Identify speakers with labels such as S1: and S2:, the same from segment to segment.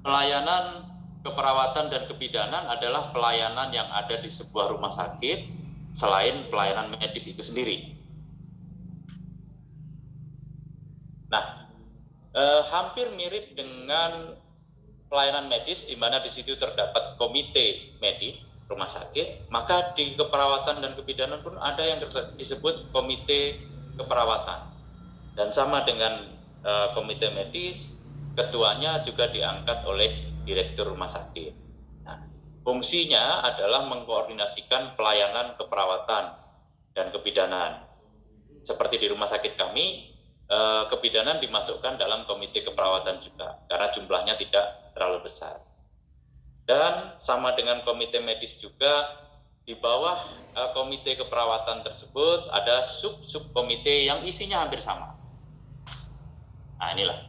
S1: pelayanan keperawatan dan kebidanan adalah pelayanan yang ada di sebuah rumah sakit selain pelayanan medis itu sendiri. Nah, hampir mirip dengan pelayanan medis di mana di situ terdapat komite medis rumah sakit, maka di keperawatan dan kebidanan pun ada yang disebut komite keperawatan. Dan sama dengan komite medis, ketuanya juga diangkat oleh direktur rumah sakit. Nah, fungsinya adalah mengkoordinasikan pelayanan keperawatan dan kebidanan. Seperti di rumah sakit kami, kebidanan dimasukkan dalam komite keperawatan juga, karena jumlahnya tidak terlalu besar. Dan sama dengan komite medis juga, di bawah komite keperawatan tersebut ada sub-komite yang isinya hampir sama. Nah, inilah.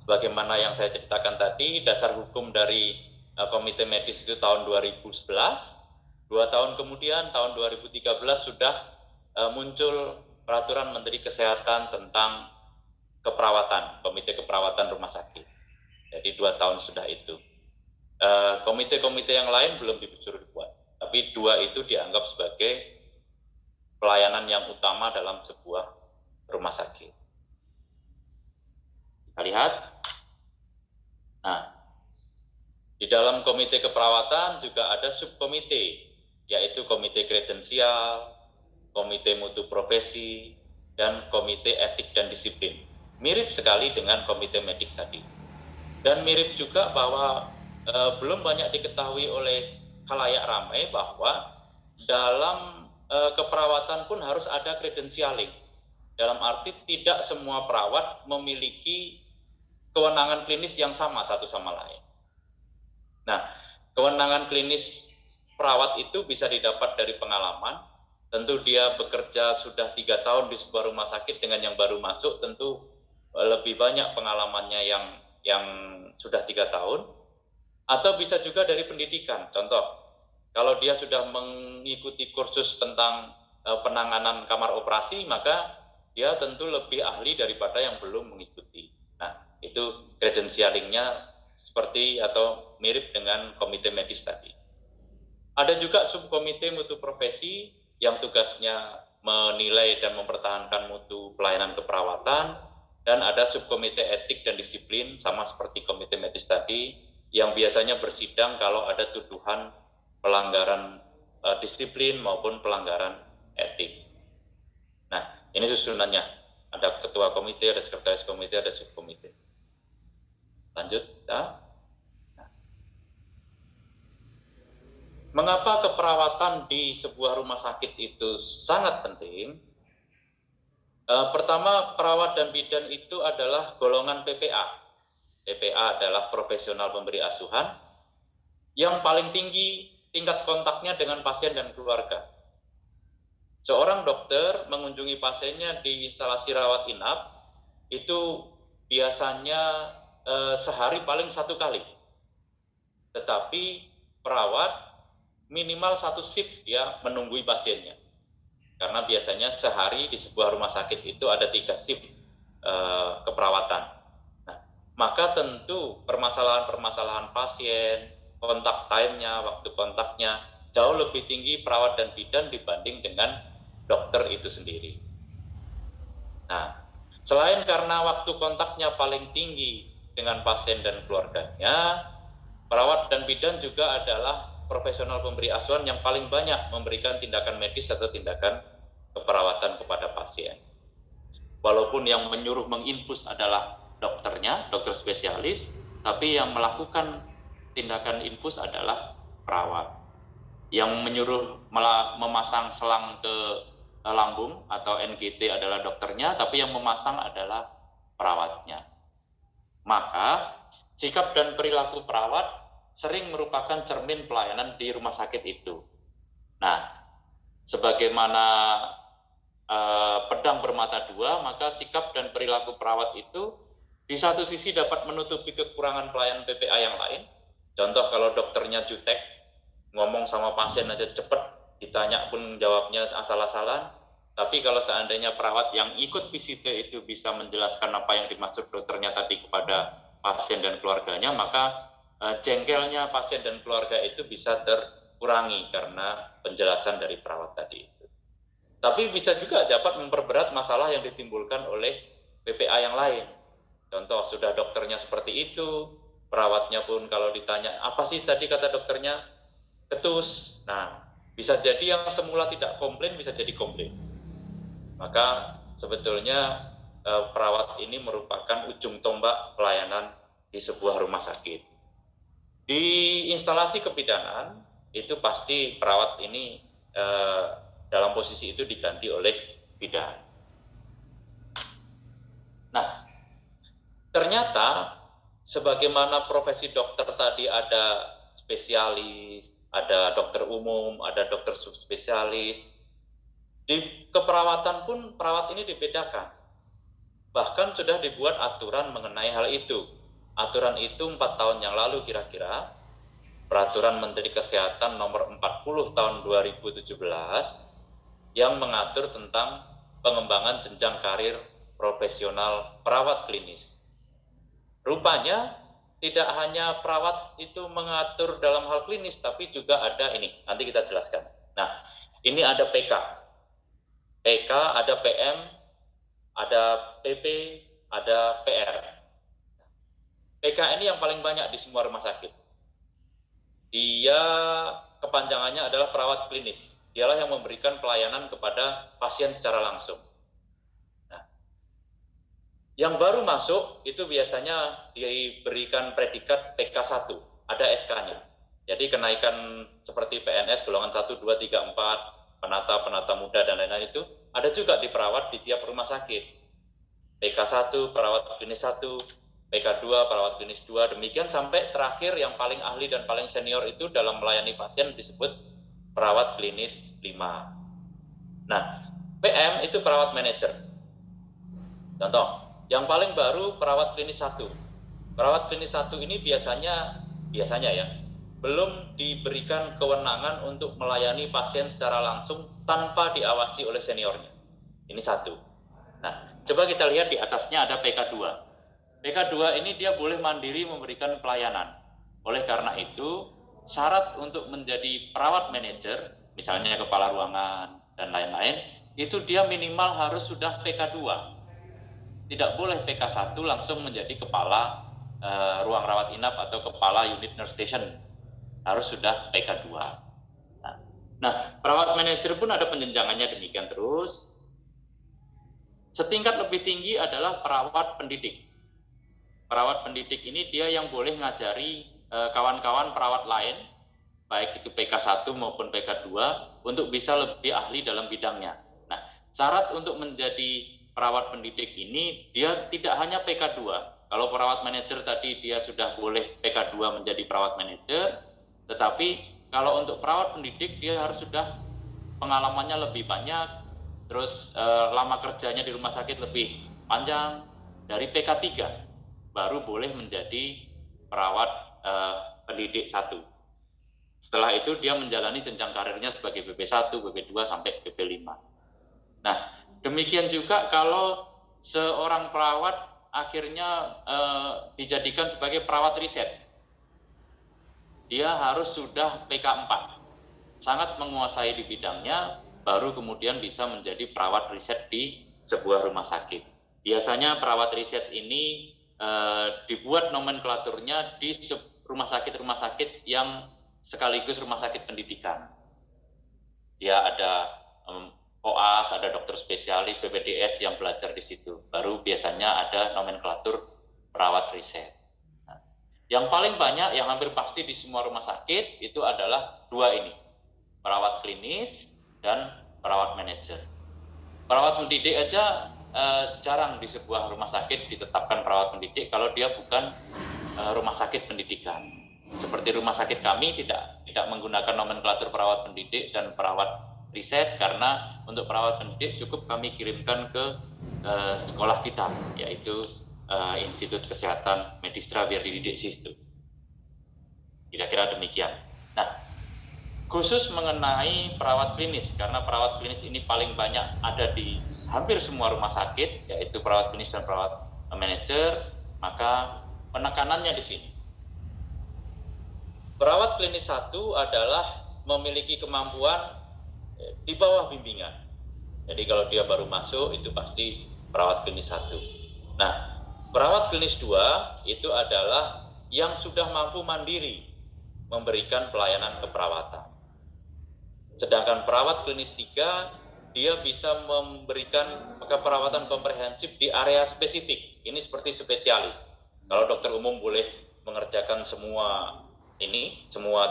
S1: Sebagaimana yang saya ceritakan tadi, dasar hukum dari komite medis itu tahun 2011. 2 tahun kemudian, tahun 2013 sudah muncul peraturan Menteri Kesehatan tentang keperawatan, komite keperawatan rumah sakit. Jadi 2 tahun sudah itu. Komite-komite yang lain belum disuruh dibuat, tapi 2 itu dianggap sebagai pelayanan yang utama dalam sebuah rumah sakit. Kita lihat. Nah, di dalam komite keperawatan juga ada subkomite, yaitu komite kredensial, komite mutu profesi, dan komite etik dan disiplin. Mirip sekali dengan komite medik tadi. Dan mirip juga bahwa belum banyak diketahui oleh khalayak ramai bahwa dalam keperawatan pun harus ada kredensialing. Dalam arti tidak semua perawat memiliki kewenangan klinis yang sama satu sama lain. Nah, kewenangan klinis perawat itu bisa didapat dari pengalaman. Tentu dia bekerja sudah 3 tahun di sebuah rumah sakit dengan yang baru masuk, tentu lebih banyak pengalamannya yang sudah 3 tahun. Atau bisa juga dari pendidikan. Contoh, kalau dia sudah mengikuti kursus tentang penanganan kamar operasi, maka dia tentu lebih ahli daripada yang belum mengikuti. Nah, itu kredensialingnya seperti atau mirip dengan komite medis tadi. Ada juga subkomite mutu profesi yang tugasnya menilai dan mempertahankan mutu pelayanan keperawatan, dan ada subkomite etik dan disiplin sama seperti komite medis tadi, yang biasanya bersidang kalau ada tuduhan pelanggaran disiplin maupun pelanggaran etik. Nah, ini susunannya. Ada ketua komite, ada sekretaris komite, ada subkomite. Lanjut. Ya. Mengapa keperawatan di sebuah rumah sakit itu sangat penting? Pertama, perawat dan bidan itu adalah golongan PPA. PPA adalah profesional pemberi asuhan yang paling tinggi tingkat kontaknya dengan pasien dan keluarga. Seorang dokter mengunjungi pasiennya di instalasi rawat inap itu biasanya sehari paling 1 kali. Tetapi perawat minimal 1 shift dia menunggui pasiennya. Karena biasanya sehari di sebuah rumah sakit itu ada 3 shift keperawatan. Maka tentu permasalahan-permasalahan pasien, kontak time-nya, waktu kontaknya jauh lebih tinggi perawat dan bidan dibanding dengan dokter itu sendiri. Nah, selain karena waktu kontaknya paling tinggi dengan pasien dan keluarganya, perawat dan bidan juga adalah profesional pemberi asuhan yang paling banyak memberikan tindakan medis atau tindakan keperawatan kepada pasien. Walaupun yang menyuruh menginfus adalah dokternya, dokter spesialis, tapi yang melakukan tindakan infus adalah perawat. Yang menyuruh memasang selang ke lambung atau NGT adalah dokternya, tapi yang memasang adalah perawatnya. Maka sikap dan perilaku perawat sering merupakan cermin pelayanan di rumah sakit itu. Nah, sebagaimana pedang bermata dua, maka sikap dan perilaku perawat itu di satu sisi dapat menutupi kekurangan pelayanan PPA yang lain. Contoh kalau dokternya jutek, ngomong sama pasien aja cepet, ditanya pun jawabnya asal-asalan. Tapi kalau seandainya perawat yang ikut VCT itu bisa menjelaskan apa yang dimaksud dokternya tadi kepada pasien dan keluarganya, maka jengkelnya pasien dan keluarga itu bisa terkurangi karena penjelasan dari perawat tadi itu. Tapi bisa juga dapat memperberat masalah yang ditimbulkan oleh PPA yang lain. Contoh, sudah dokternya seperti itu, perawatnya pun kalau ditanya, apa sih tadi kata dokternya? Ketus. Nah, bisa jadi yang semula tidak komplain, bisa jadi komplain. Maka sebetulnya perawat ini merupakan ujung tombak pelayanan di sebuah rumah sakit. Di instalasi kebidanan, itu pasti perawat ini dalam posisi itu diganti oleh bidan. Nah, ternyata sebagaimana profesi dokter tadi ada spesialis, ada dokter umum, ada dokter subspesialis, di keperawatan pun perawat ini dibedakan. Bahkan sudah dibuat aturan mengenai hal itu. Aturan itu 4 tahun yang lalu kira-kira, Peraturan Menteri Kesehatan nomor 40 tahun 2017 yang mengatur tentang pengembangan jenjang karir profesional perawat klinis. Rupanya tidak hanya perawat itu mengatur dalam hal klinis, tapi juga ada ini, nanti kita jelaskan. Nah, ini ada PK, ada PM, ada PP, ada PR. PK ini yang paling banyak di semua rumah sakit. Dia kepanjangannya adalah perawat klinis. Dialah yang memberikan pelayanan kepada pasien secara langsung. Nah, yang baru masuk itu biasanya diberikan predikat PK1, ada SK-nya. Jadi kenaikan seperti PNS golongan 1, 2, 3, 4, penata muda dan lain-lain itu ada juga di perawat di tiap rumah sakit. PK1, perawat klinis 1, PK2, perawat klinis 2, demikian sampai terakhir yang paling ahli dan paling senior itu dalam melayani pasien disebut perawat klinis 5. Nah, PM itu perawat manajer. Contoh, yang paling baru perawat klinis 1. Perawat klinis 1 ini biasanya ya, belum diberikan kewenangan untuk melayani pasien secara langsung tanpa diawasi oleh seniornya. Ini 1. Nah, coba kita lihat di atasnya ada PK2. PK2 ini dia boleh mandiri memberikan pelayanan. Oleh karena itu, syarat untuk menjadi perawat manajer, misalnya kepala ruangan dan lain-lain, itu dia minimal harus sudah PK2. Tidak boleh PK1 langsung menjadi kepala ruang rawat inap atau kepala unit nurse station. Harus sudah PK2. Nah, perawat manajer pun ada penjenjangannya demikian terus. Setingkat lebih tinggi adalah perawat pendidik. Perawat pendidik ini dia yang boleh ngajari kawan-kawan perawat lain, baik itu PK1 maupun PK2, untuk bisa lebih ahli dalam bidangnya. Nah, syarat untuk menjadi perawat pendidik ini, dia tidak hanya PK2. Kalau perawat manajer tadi dia sudah boleh PK2 menjadi perawat manajer, tetapi kalau untuk perawat pendidik dia harus sudah pengalamannya lebih banyak, terus lama kerjanya di rumah sakit lebih panjang, dari PK3 baru boleh menjadi perawat pendidik 1. Setelah itu dia menjalani jenjang karirnya sebagai BP1, BP2 sampai BP5. Nah, demikian juga kalau seorang perawat akhirnya dijadikan sebagai perawat riset. Dia harus sudah PK4. Sangat menguasai di bidangnya, baru kemudian bisa menjadi perawat riset di sebuah rumah sakit. Biasanya perawat riset ini dibuat nomenklaturnya di rumah sakit yang sekaligus rumah sakit pendidikan. Dia ada OAS, ada dokter spesialis, PPDS yang belajar di situ. Baru biasanya ada nomenklatur perawat riset. Nah, yang paling banyak, yang hampir pasti di semua rumah sakit itu adalah 2 ini, perawat klinis dan perawat manajer. Perawat pendidik aja jarang di sebuah rumah sakit ditetapkan perawat pendidik kalau dia bukan rumah sakit pendidikan. Seperti rumah sakit kami tidak menggunakan nomenklatur perawat pendidik dan perawat riset, karena untuk perawat pendidik cukup kami kirimkan ke sekolah kita, yaitu Institut Kesehatan Medistra biar dididik situ. Kira-kira demikian. Nah, khusus mengenai perawat klinis, karena perawat klinis ini paling banyak ada di hampir semua rumah sakit, yaitu perawat klinis dan perawat manajer, maka penekanannya di sini. Perawat klinis 1 adalah memiliki kemampuan di bawah bimbingan. Jadi kalau dia baru masuk itu pasti perawat klinis 1. Nah, perawat klinis 2 itu adalah yang sudah mampu mandiri memberikan pelayanan keperawatan. Sedangkan perawat klinis 3 dia bisa memberikan keperawatan komprehensif di area spesifik. Ini seperti spesialis. Kalau dokter umum boleh mengerjakan semua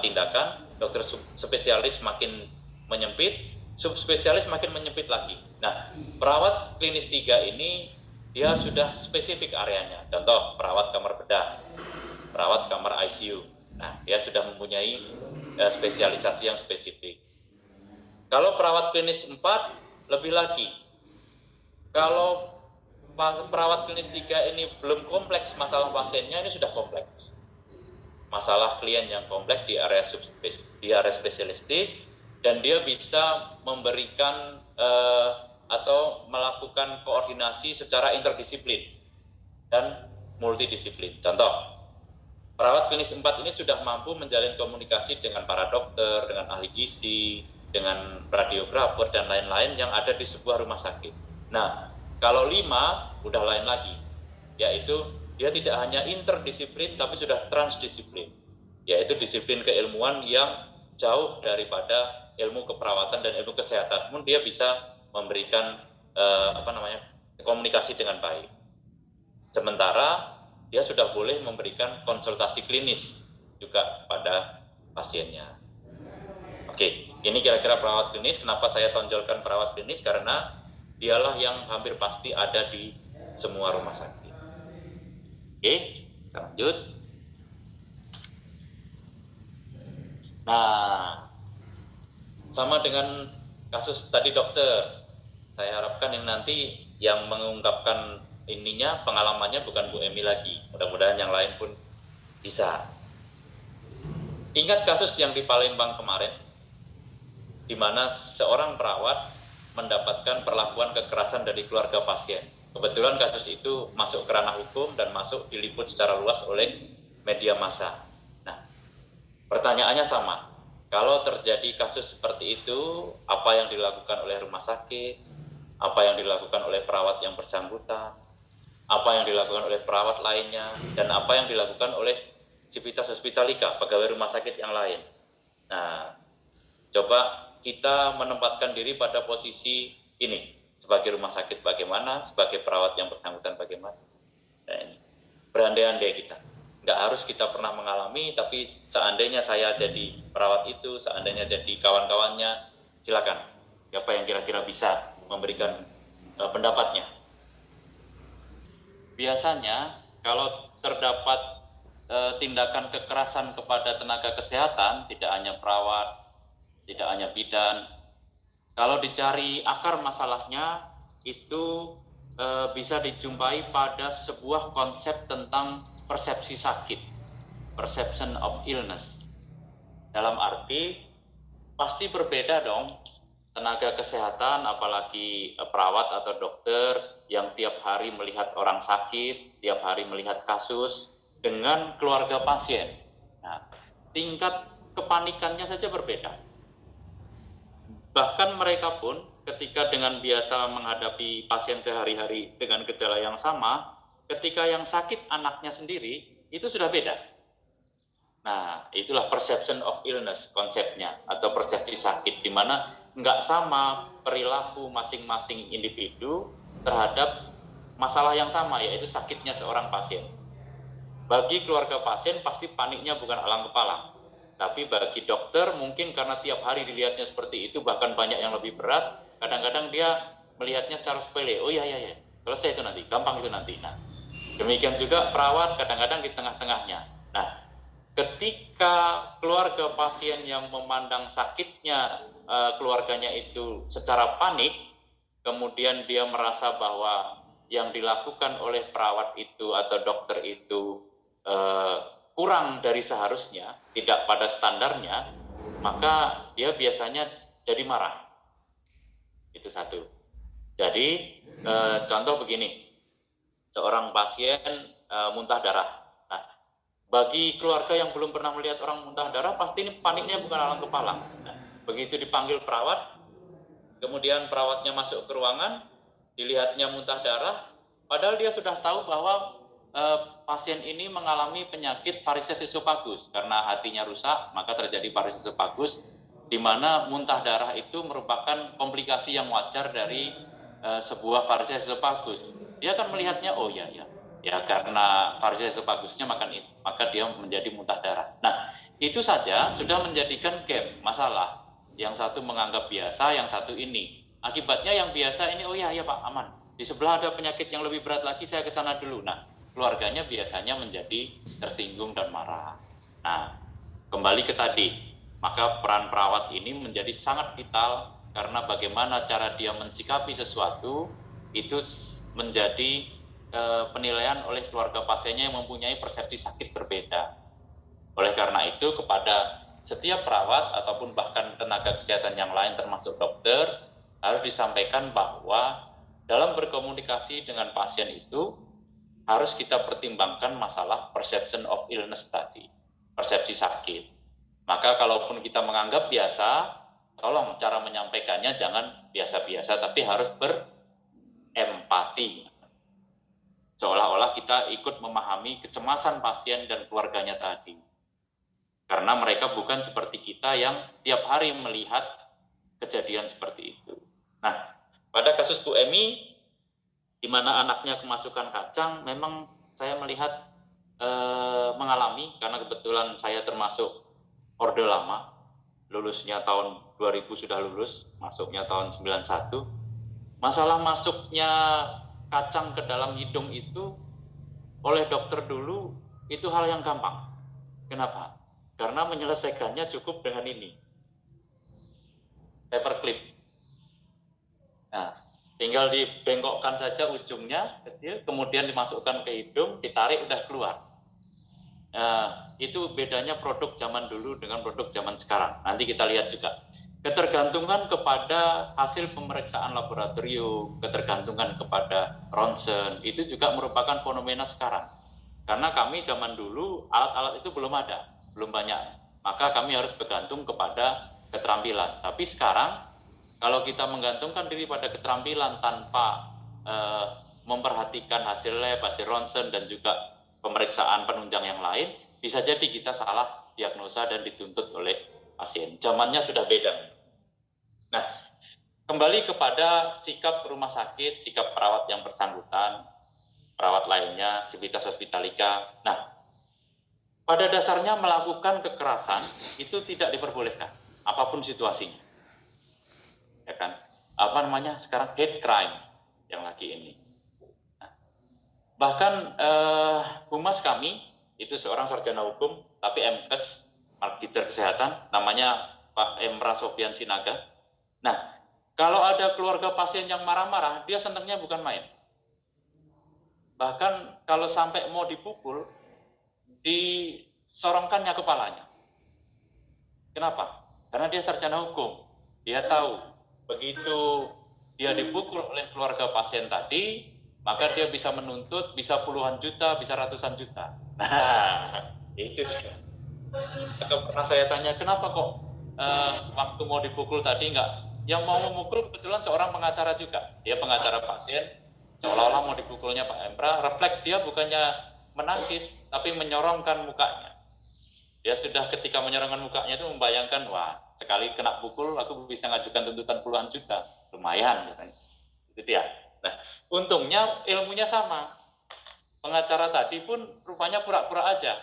S1: tindakan, dokter spesialis makin menyempit, subspesialis makin menyempit lagi. Nah, perawat klinis 3 ini dia sudah spesifik areanya. Contoh, perawat kamar bedah, perawat kamar ICU. Nah, dia sudah mempunyai spesialisasi yang spesifik. Kalau perawat klinis 4, lebih lagi. Kalau perawat klinis 3 ini belum kompleks masalah pasiennya, ini sudah kompleks. Masalah klien yang kompleks di area spesialistik, dan dia bisa memberikan atau melakukan koordinasi secara interdisiplin dan multidisiplin. Contoh, perawat klinis 4 ini sudah mampu menjalin komunikasi dengan para dokter, dengan ahli gizi, dengan radiografer dan lain-lain yang ada di sebuah rumah sakit. Nah, kalau 5 udah lain lagi, yaitu dia tidak hanya interdisiplin tapi sudah transdisiplin, yaitu disiplin keilmuan yang jauh daripada ilmu keperawatan dan ilmu kesehatan, namun dia bisa memberikan komunikasi dengan baik. Sementara dia sudah boleh memberikan konsultasi klinis juga pada pasiennya. Oke, ini kira-kira perawat klinis. Kenapa saya tonjolkan perawat klinis? Karena dialah yang hampir pasti ada di semua rumah sakit. Oke, kita lanjut. Nah, sama dengan kasus tadi dokter, saya harapkan yang nanti yang mengungkapkan pengalamannya bukan Bu Emi lagi. Mudah-mudahan yang lain pun bisa. Ingat kasus yang di Palembang kemarin, di mana seorang perawat mendapatkan perlakuan kekerasan dari keluarga pasien. Kebetulan kasus itu masuk ke ranah hukum dan masuk diliput secara luas oleh media massa. Nah, pertanyaannya sama. Kalau terjadi kasus seperti itu, apa yang dilakukan oleh rumah sakit? Apa yang dilakukan oleh perawat yang bersangkutan? Apa yang dilakukan oleh perawat lainnya? Dan apa yang dilakukan oleh Civitas Hospitalika, pegawai rumah sakit yang lain? Nah, coba kita menempatkan diri pada posisi ini, sebagai rumah sakit bagaimana, sebagai perawat yang bersangkutan bagaimana. Nah, ini berandai-andai kita. Nggak harus kita pernah mengalami, tapi seandainya saya jadi perawat itu, seandainya jadi kawan-kawannya, silakan. Siapa yang kira-kira bisa memberikan pendapatnya? Biasanya kalau terdapat tindakan kekerasan kepada tenaga kesehatan, tidak hanya perawat, tidak hanya bidan, kalau dicari akar masalahnya itu bisa dijumpai pada sebuah konsep tentang persepsi sakit, perception of illness. Dalam arti pasti berbeda dong tenaga kesehatan, apalagi perawat atau dokter yang tiap hari melihat orang sakit, tiap hari melihat kasus, dengan keluarga pasien. Nah, tingkat kepanikannya saja berbeda. Bahkan mereka pun ketika dengan biasa menghadapi pasien sehari-hari dengan gejala yang sama, ketika yang sakit anaknya sendiri, itu sudah beda. Nah, itulah perception of illness konsepnya, atau persepsi sakit, di mana nggak sama perilaku masing-masing individu terhadap masalah yang sama, yaitu sakitnya seorang pasien. Bagi keluarga pasien pasti paniknya bukan alang kepala. Tapi bagi dokter mungkin karena tiap hari dilihatnya seperti itu, bahkan banyak yang lebih berat, kadang-kadang dia melihatnya secara sepele. Oh iya, selesai itu nanti, gampang itu nanti. Nah, demikian juga perawat kadang-kadang di tengah-tengahnya. Nah, ketika keluarga pasien yang memandang sakitnya keluarganya itu secara panik, kemudian dia merasa bahwa yang dilakukan oleh perawat itu atau dokter itu kurang dari seharusnya, tidak pada standarnya, maka dia biasanya jadi marah. Itu satu. Jadi contoh begini, seorang pasien muntah darah. Nah, Bagi keluarga yang belum pernah melihat orang muntah darah, pasti ini paniknya bukan alang kepala. Nah, begitu dipanggil perawat, kemudian perawatnya masuk ke ruangan, dilihatnya muntah darah, padahal dia sudah tahu bahwa pasien ini mengalami penyakit varises esophagus. Karena hatinya rusak, maka terjadi varises esophagus, di mana muntah darah itu merupakan komplikasi yang wajar dari sebuah varises esophagus. Dia akan melihatnya, oh ya, karena varises esophagus-nya maka dia menjadi muntah darah. Nah, itu saja sudah menjadikan gap masalah. Yang satu menganggap biasa, yang satu ini. Akibatnya yang biasa ini, oh ya Pak, aman. Di sebelah ada penyakit yang lebih berat lagi, saya ke sana dulu. Nah, keluarganya biasanya menjadi tersinggung dan marah. Nah, kembali ke tadi, maka peran perawat ini menjadi sangat vital karena bagaimana cara dia mensikapi sesuatu itu menjadi penilaian oleh keluarga pasiennya yang mempunyai persepsi sakit berbeda. Oleh karena itu, kepada setiap perawat ataupun bahkan tenaga kesehatan yang lain termasuk dokter harus disampaikan bahwa dalam berkomunikasi dengan pasien itu harus kita pertimbangkan masalah perception of illness tadi, persepsi sakit. Maka kalaupun kita menganggap biasa, tolong cara menyampaikannya jangan biasa-biasa, tapi harus berempati. Seolah-olah kita ikut memahami kecemasan pasien dan keluarganya tadi. Karena mereka bukan seperti kita yang tiap hari melihat kejadian seperti itu. Nah, pada kasus Bu Emi, di mana anaknya kemasukan kacang, memang saya melihat mengalami, karena kebetulan saya termasuk orde lama, lulusnya tahun 2000 sudah lulus, masuknya tahun 91. Masalah masuknya kacang ke dalam hidung itu oleh dokter dulu, itu hal yang gampang. Kenapa? Karena menyelesaikannya cukup dengan ini, paperclip. Nah, tinggal dibengkokkan saja ujungnya kecil, kemudian dimasukkan ke hidung, ditarik, udah keluar. Nah, itu bedanya produk zaman dulu dengan produk zaman sekarang. Nanti kita lihat juga. Ketergantungan kepada hasil pemeriksaan laboratorium, ketergantungan kepada ronsen, itu juga merupakan fenomena sekarang. Karena kami zaman dulu alat-alat itu belum ada, belum banyak, maka kami harus bergantung kepada keterampilan. Tapi sekarang kalau kita menggantungkan diri pada keterampilan tanpa memperhatikan hasil lab, hasil ronsen dan juga pemeriksaan penunjang yang lain, bisa jadi kita salah diagnosa dan dituntut oleh pasien. Zamannya sudah beda. Nah, kembali kepada sikap rumah sakit, sikap perawat yang bersangkutan, perawat lainnya, Civitas Hospitalika. Nah, pada dasarnya melakukan kekerasan itu tidak diperbolehkan, apapun situasinya. Ya kan? Apa namanya sekarang hate crime yang lagi ini. Nah, bahkan humas kami itu seorang sarjana hukum, tapi MKes, Markiter Kesehatan, namanya Pak Emra Sofian Sinaga. Nah, kalau ada keluarga pasien yang marah-marah, dia senangnya bukan main. Bahkan kalau sampai mau dipukul, disorongkannya kepalanya. Kenapa? Karena dia sarjana hukum. Dia tahu, begitu dia dipukul oleh keluarga pasien tadi, maka dia bisa menuntut, bisa puluhan juta, bisa ratusan juta. Nah, itu dia. Pernah saya tanya, kenapa kok waktu mau dipukul tadi enggak? Yang mau memukul kebetulan seorang pengacara juga. Dia pengacara pasien, seolah-olah mau dipukulnya Pak Emra, refleks dia bukannya menangkis, tapi menyorongkan mukanya. Dia sudah ketika menyorongkan mukanya itu membayangkan, wah, sekali kena pukul, aku bisa ngajukan tuntutan puluhan juta. Lumayan, katanya. Itu dia. Nah, untungnya ilmunya sama. Pengacara tadi pun rupanya pura-pura aja.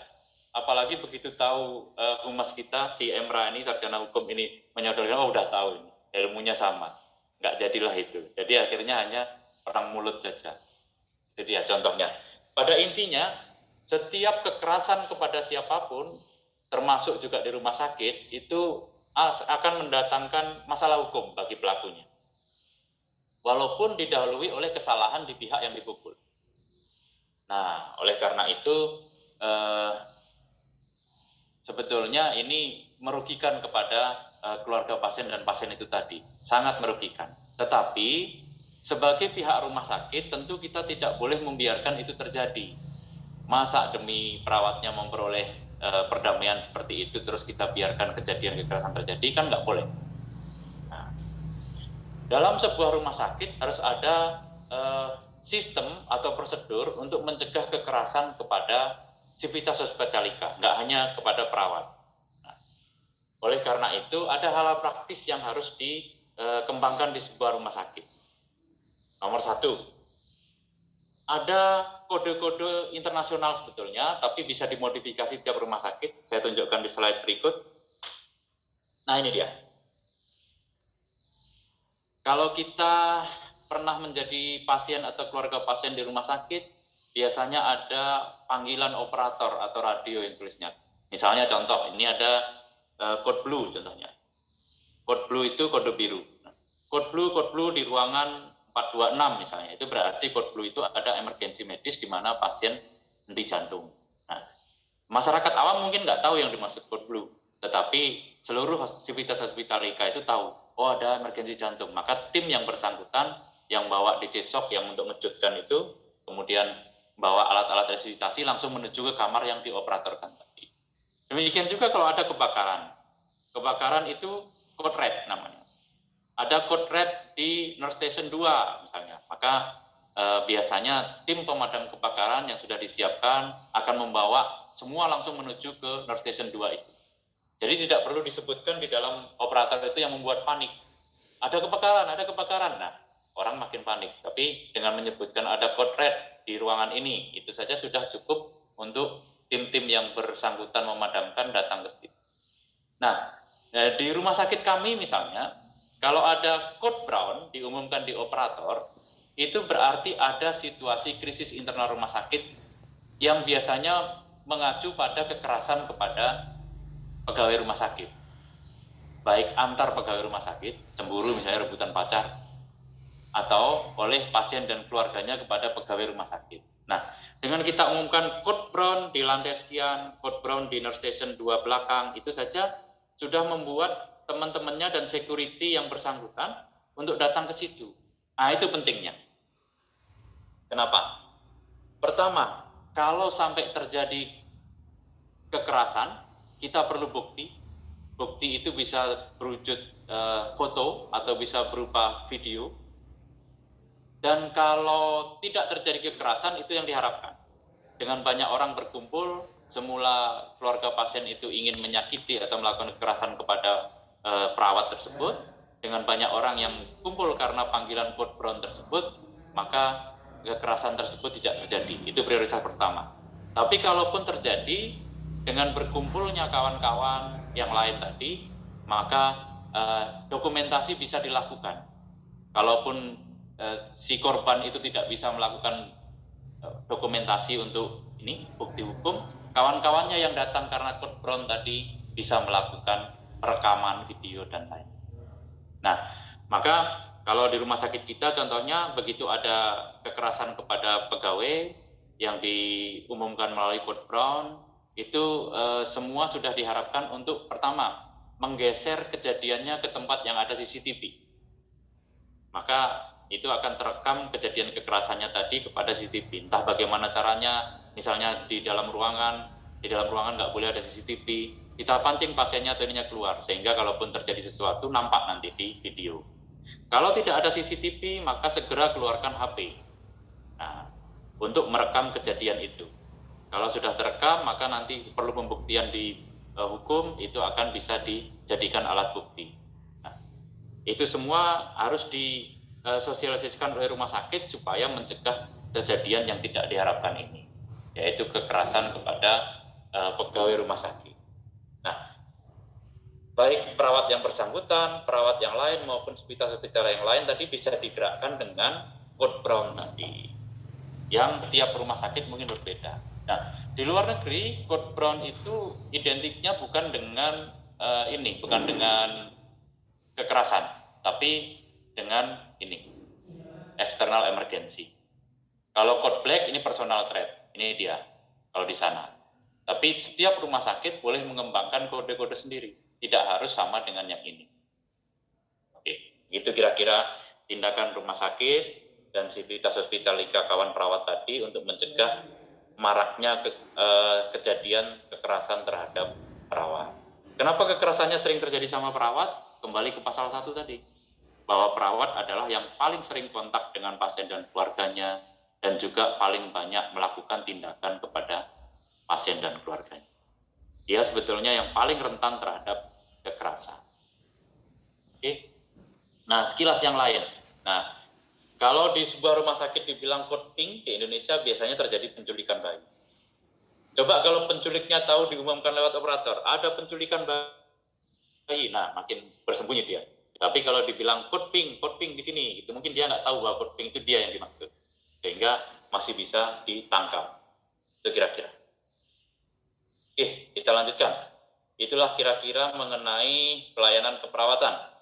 S1: Apalagi begitu tahu humas kita, si Emra ini, sarjana hukum ini, menyodorkan, oh udah tahu ini, ilmunya sama. Nggak jadilah itu. Jadi akhirnya hanya perang mulut saja. Jadi ya contohnya. Pada intinya, setiap kekerasan kepada siapapun, termasuk juga di rumah sakit, itu akan mendatangkan masalah hukum bagi pelakunya. Walaupun didahului oleh kesalahan di pihak yang dipukul. Nah, oleh karena itu, sebetulnya ini merugikan kepada keluarga pasien dan pasien itu tadi. Sangat merugikan. Tetapi, sebagai pihak rumah sakit, tentu kita tidak boleh membiarkan itu terjadi. Masa demi perawatnya memperoleh perdamaian seperti itu terus kita biarkan kejadian kekerasan terjadi, kan nggak boleh. Nah, dalam sebuah rumah sakit harus ada sistem atau prosedur untuk mencegah kekerasan kepada sivitas hospitalika, nggak hanya kepada perawat. Nah, oleh karena itu ada hal-hal praktis yang harus dikembangkan di sebuah rumah sakit. Nomor satu, ada kode-kode internasional sebetulnya, tapi bisa dimodifikasi tiap rumah sakit. Saya tunjukkan di slide berikut. Nah, ini dia. Kalau kita pernah menjadi pasien atau keluarga pasien di rumah sakit, biasanya ada panggilan operator atau radio yang tulisnya. Misalnya contoh, ini ada code blue contohnya. Code blue itu kode biru. Code blue di ruangan 426 misalnya, itu berarti code blue itu ada emergensi medis di mana pasien henti jantung. Nah, masyarakat awam mungkin nggak tahu yang dimaksud code blue, tetapi seluruh sivitas hospitalika itu tahu, oh ada emergensi jantung. Maka tim yang bersangkutan yang bawa DC shock yang untuk ngejutkan itu, kemudian bawa alat-alat resusitasi langsung menuju ke kamar yang dioperatorkan tadi. Demikian juga kalau ada kebakaran. Kebakaran itu code red namanya. Ada code red di nurse station 2 misalnya, maka biasanya tim pemadam kebakaran yang sudah disiapkan akan membawa semua langsung menuju ke nurse station 2 itu. Jadi tidak perlu disebutkan di dalam operator itu yang membuat panik. Ada kebakaran. Nah, orang makin panik. Tapi dengan menyebutkan ada code red di ruangan ini, itu saja sudah cukup untuk tim-tim yang bersangkutan memadamkan datang ke situ. Nah, di rumah sakit kami misalnya, kalau ada code brown diumumkan di operator, itu berarti ada situasi krisis internal rumah sakit yang biasanya mengacu pada kekerasan kepada pegawai rumah sakit. Baik antar pegawai rumah sakit, cemburu misalnya rebutan pacar, atau oleh pasien dan keluarganya kepada pegawai rumah sakit. Nah, dengan kita umumkan code brown di lantai sekian, code brown di nurse station 2 belakang, itu saja sudah membuat teman-temannya dan security yang bersangkutan untuk datang ke situ. Nah, itu pentingnya. Kenapa? Pertama, kalau sampai terjadi kekerasan, kita perlu bukti. Bukti itu bisa berwujud foto atau bisa berupa video. Dan kalau tidak terjadi kekerasan, itu yang diharapkan. Dengan banyak orang berkumpul, semula keluarga pasien itu ingin menyakiti atau melakukan kekerasan kepada perawat tersebut, dengan banyak orang yang kumpul karena panggilan code brown tersebut, maka kekerasan tersebut tidak terjadi. Itu prioritas pertama. Tapi kalaupun terjadi, dengan berkumpulnya kawan-kawan yang lain tadi, maka dokumentasi bisa dilakukan. Kalaupun si korban itu tidak bisa melakukan dokumentasi untuk ini bukti hukum, kawan-kawannya yang datang karena code brown tadi bisa melakukan rekaman video dan lain. Nah, maka kalau di rumah sakit kita contohnya begitu ada kekerasan kepada pegawai yang diumumkan melalui code brown, itu semua sudah diharapkan untuk pertama menggeser kejadiannya ke tempat yang ada CCTV. Maka itu akan terekam kejadian kekerasannya tadi kepada CCTV. Entah bagaimana caranya, misalnya di dalam ruangan nggak boleh ada CCTV, kita pancing pasiennya atau ininya keluar, sehingga kalaupun terjadi sesuatu nampak nanti di video. Kalau tidak ada CCTV, maka segera keluarkan HP. Nah, untuk merekam kejadian itu. Kalau sudah terekam, maka nanti perlu pembuktian di hukum, itu akan bisa dijadikan alat bukti. Nah, itu semua harus disosialisasikan oleh rumah sakit supaya mencegah kejadian yang tidak diharapkan ini, yaitu kekerasan kepada pegawai rumah sakit. Nah, baik perawat yang bersangkutan, perawat yang lain maupun hospital-hospital yang lain tadi bisa digerakkan dengan code brown tadi, yang tiap rumah sakit mungkin berbeda. Nah, di luar negeri code brown itu identiknya bukan dengan bukan dengan kekerasan, tapi dengan ini external emergency. Kalau code black ini personal threat, ini dia kalau di sana. Tapi setiap rumah sakit boleh mengembangkan kode-kode sendiri, tidak harus sama dengan yang ini. Oke, itu kira-kira tindakan rumah sakit dan sivitas hospitalika kawan perawat tadi untuk mencegah maraknya kejadian kekerasan terhadap perawat. Kenapa kekerasannya sering terjadi sama perawat? Kembali ke pasal 1 tadi, bahwa perawat adalah yang paling sering kontak dengan pasien dan keluarganya, dan juga paling banyak melakukan tindakan kepada pasien dan keluarganya. Dia sebetulnya yang paling rentan terhadap kekerasan. Oke. Nah, sekilas yang lain. Nah, kalau di sebuah rumah sakit dibilang code pink, di Indonesia biasanya terjadi penculikan bayi. Coba kalau penculiknya tahu diumumkan lewat operator, ada penculikan bayi, nah makin bersembunyi dia. Tapi kalau dibilang code pink di sini, itu mungkin dia nggak tahu bahwa code pink itu dia yang dimaksud. Sehingga masih bisa ditangkap. Itu kira-kira. Oke, kita lanjutkan. Itulah kira-kira mengenai pelayanan keperawatan.